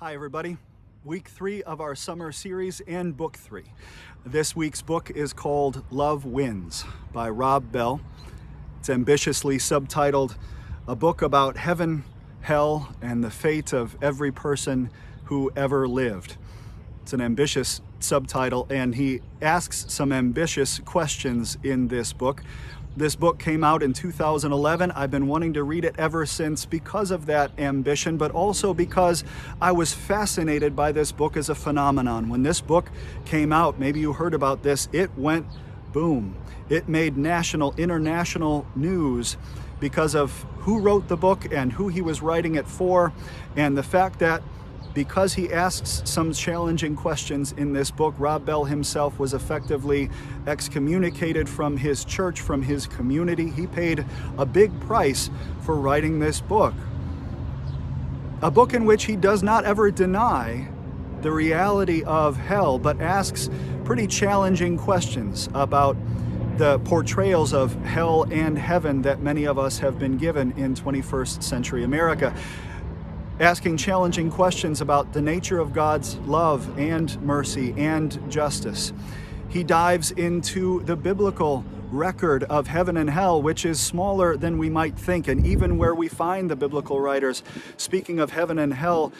Hi everybody. Week 3 of our summer series and book 3. This week's book is called Love Wins by Rob Bell. It's ambitiously subtitled A Book About Heaven, Hell, and the Fate of Every Person Who Ever Lived. It's an ambitious subtitle, and he asks some ambitious questions in this book. This book came out in 2011. I've been wanting to read it ever since because of that ambition, but also because I was fascinated by this book as a phenomenon. When this book came out, maybe you heard about this, it went boom. It made national, international news because of who wrote the book and who he was writing it for, and the fact that because he asks some challenging questions in this book, Rob Bell himself was effectively excommunicated from his church, from his community. He paid a big price for writing this book. A book in which he does not ever deny the reality of hell, but asks pretty challenging questions about the portrayals of hell and heaven that many of us have been given in 21st century America. Asking challenging questions about the nature of God's love and mercy and justice. He dives into the biblical record of heaven and hell, which is smaller than we might think. And even where we find the biblical writers speaking of heaven and hell,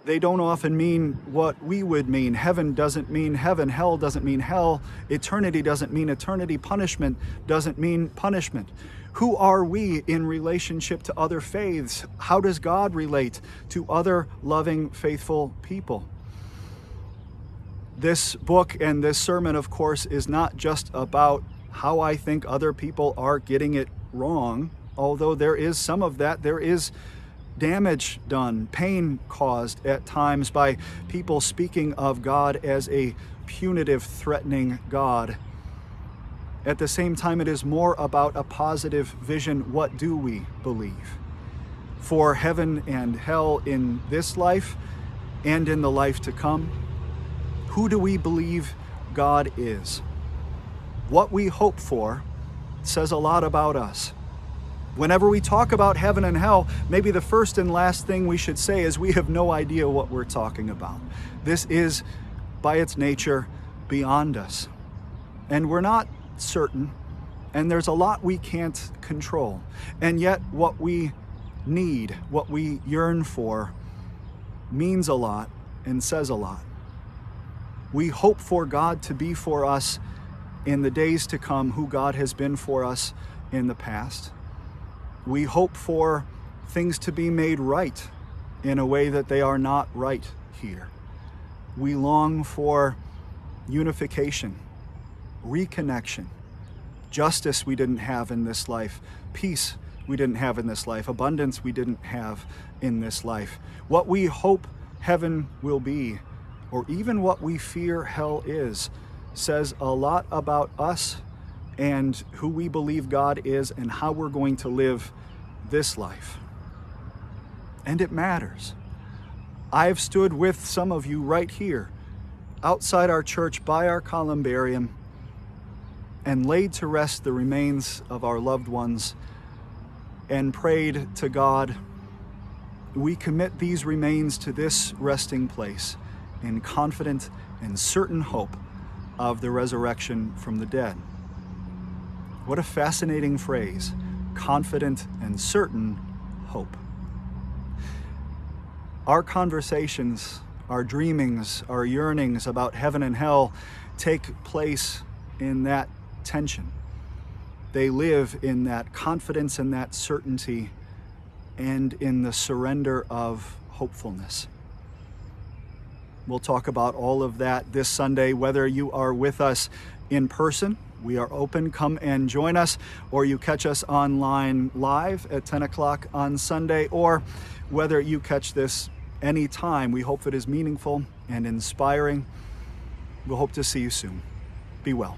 they don't often mean what we would mean. Heaven doesn't mean heaven. Hell doesn't mean hell. Eternity doesn't mean eternity. Punishment doesn't mean punishment. Who are we in relationship to other faiths? How does God relate to other loving, faithful people? This book and this sermon, of course, is not just about how I think other people are getting it wrong, although there is some of that. There is damage done, pain caused at times by people speaking of God as a punitive, threatening God. At the same time, it is more about a positive vision. What do we believe? For heaven and hell in this life and in the life to come, who do we believe God is? What we hope for says a lot about us. Whenever we talk about heaven and hell, maybe the first and last thing we should say is we have no idea what we're talking about. This is, by its nature, beyond us. And we're not certain, and there's a lot we can't control. And yet what we need, what we yearn for, means a lot and says a lot. We hope for God to be for us in the days to come who God has been for us in the past. We hope for things to be made right in a way that they are not right here. We long for unification, reconnection, justice we didn't have in this life, peace we didn't have in this life, abundance we didn't have in this life. What we hope heaven will be, or even what we fear hell is, says a lot about us and who we believe God is and how we're going to live this life. And it matters. I've stood with some of you right here, outside our church by our columbarium, and laid to rest the remains of our loved ones and prayed to God, we commit these remains to this resting place in confident and certain hope of the resurrection from the dead. What a fascinating phrase, confident and certain hope. Our conversations, our dreamings, our yearnings about heaven and hell take place in that tension. They live in that confidence and that certainty and in the surrender of hopefulness. We'll talk about all of that this Sunday, whether you are with us in person. We are open. Come and join us, or you catch us online live at 10 o'clock on Sunday, or whether you catch this anytime. We hope it is meaningful and inspiring. We'll hope to see you soon. Be well.